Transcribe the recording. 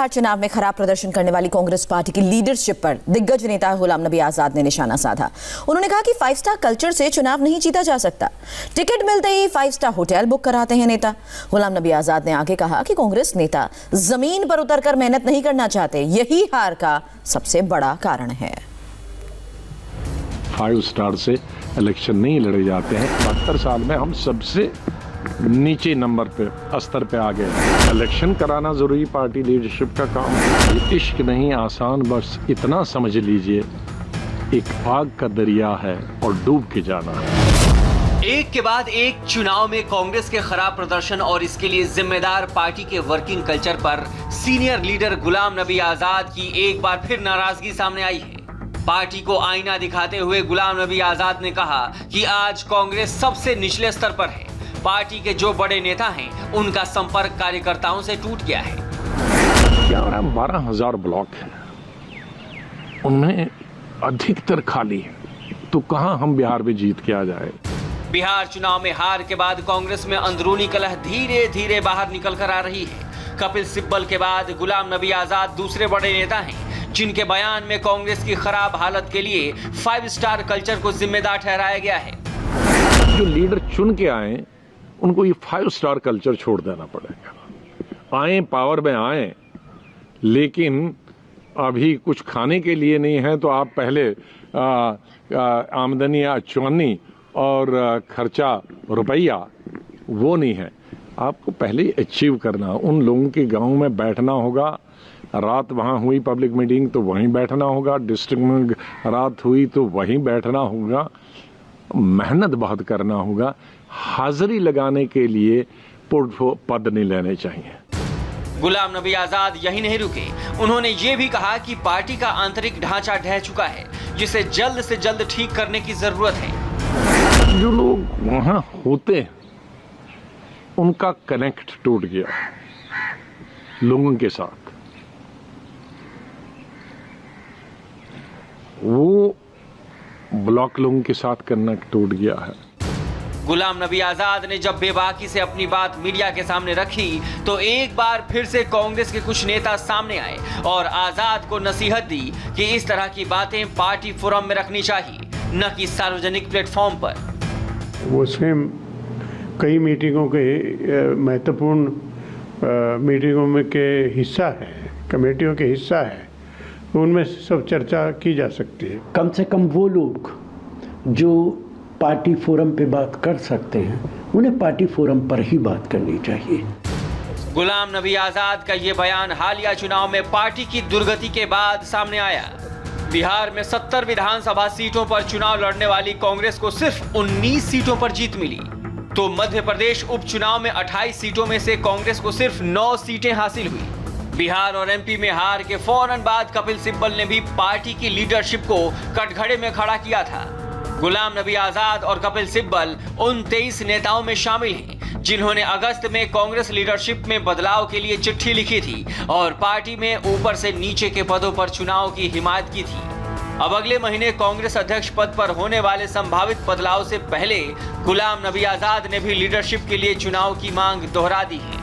बिहार चुनाव में खराब प्रदर्शन करने वाली कांग्रेस पार्टी की लीडरशिप पर दिग्गज नेता गुलाम नबी आजाद ने निशाना साधा। उन्होंने कहा कि 5 स्टार कल्चर से चुनाव नहीं जीता जा सकता। टिकट मिलते ही 5 स्टार होटल बुक कराते हैं नेता। गुलाम नबी आजाद ने आगे कहा कि कांग्रेस नेता जमीन पर उतरकर मेहनत नहीं करना चाहते, यही हार का सबसे बड़ा कारण है। 5 स्टार से इलेक्शन नहीं लड़े जाते हैं। 72 साल में हम सबसे नीचे नंबर पे स्तर पे आ गए। इलेक्शन कराना जरूरी पार्टी लीडरशिप का काम है। ये इश्क नहीं आसान, बस इतना समझ लीजिए एक आग का दरिया है और डूब के जाना है। एक के बाद एक चुनाव में कांग्रेस के खराब प्रदर्शन और इसके लिए जिम्मेदार पार्टी के वर्किंग कल्चर पर सीनियर लीडर गुलाम नबी आजाद की एक बार फिर नाराजगी सामने आई है। पार्टी को आईना दिखाते हुए गुलाम नबी आजाद ने कहा कि आज कांग्रेस सबसे निचले स्तर पर है। पार्टी के जो बड़े नेता हैं उनका संपर्क कार्यकर्ताओं से टूट गया है। 12,000 ब्लॉक हैं, उनमें अधिकतर खाली है, तो कहां हम बिहार में जीत के आ जाए। बिहार चुनाव में हार के बाद कांग्रेस में अंदरूनी कलह धीरे धीरे बाहर निकल कर आ रही है। कपिल सिब्बल के बाद गुलाम नबी आजाद दूसरे बड़े नेता हैं, जिनके बयान में कांग्रेस की खराब हालत के लिए 5 स्टार कल्चर को जिम्मेदार ठहराया गया है। जो लीडर चुन के आए उनको ये 5 स्टार कल्चर छोड़ देना पड़ेगा। आए पावर में आए, लेकिन अभी कुछ खाने के लिए नहीं है तो आप पहले आमदनी या चौनी और खर्चा रुपया वो नहीं है, आपको पहले अचीव करना। उन लोगों के गांव में बैठना होगा, रात वहाँ हुई पब्लिक मीटिंग तो वहीं बैठना होगा, डिस्ट्रिक्ट में रात हुई तो वहीं बैठना होगा, मेहनत बहुत करना होगा। हाजिरी लगाने के लिए पद नहीं लेने चाहिए। गुलाम नबी आजाद यही नहीं रुके, उन्होंने ये भी कहा कि पार्टी का आंतरिक ढांचा ढह चुका है, जिसे जल्द से जल्द ठीक करने की जरूरत है। जो लोग वहां होते उनका कनेक्ट टूट गया लोगों के साथ। वो ब्लॉक लोगों के साथ कनेक्ट टूट गया है। गुलाम नबी आजाद ने जब बेबाकी से अपनी बात मीडिया के सामने रखी तो एक बार फिर से कांग्रेस के कुछ नेता सामने आए और आजाद को नसीहत दी कि इस तरह की बातें पार्टी फोरम में रखनी चाहिए, न कि सार्वजनिक प्लेटफॉर्म पर। वो स्वयं कई मीटिंगों के महत्वपूर्ण मीटिंगों में के हिस्सा है, कमेटियों के हिस्सा है, उनमें सब चर्चा की जा सकती है। कम से कम वो लोग जो पार्टी फोरम पे बात कर सकते हैं, उन्हें पार्टी फोरम पर ही बात करनी चाहिए। गुलाम नबी आजाद का ये बयान हालिया चुनाव में पार्टी की दुर्गति के बाद सामने आया। बिहार में 70 विधानसभा सीटों पर चुनाव लड़ने वाली कांग्रेस को सिर्फ 19 सीटों पर जीत मिली, तो मध्य प्रदेश उपचुनाव में 28 सीटों में से कांग्रेस को सिर्फ 9 सीटें हासिल हुई। बिहार और एमपी में हार के फौरन बाद कपिल सिब्बल ने भी पार्टी की लीडरशिप को कटघरे में खड़ा किया था। गुलाम नबी आजाद और कपिल सिब्बल उन 23 नेताओं में शामिल हैं जिन्होंने अगस्त में कांग्रेस लीडरशिप में बदलाव के लिए चिट्ठी लिखी थी और पार्टी में ऊपर से नीचे के पदों पर चुनाव की हिमायत की थी। अब अगले महीने कांग्रेस अध्यक्ष पद पर होने वाले संभावित बदलाव से पहले गुलाम नबी आजाद ने भी लीडरशिप के लिए चुनाव की मांग दोहरा दी है।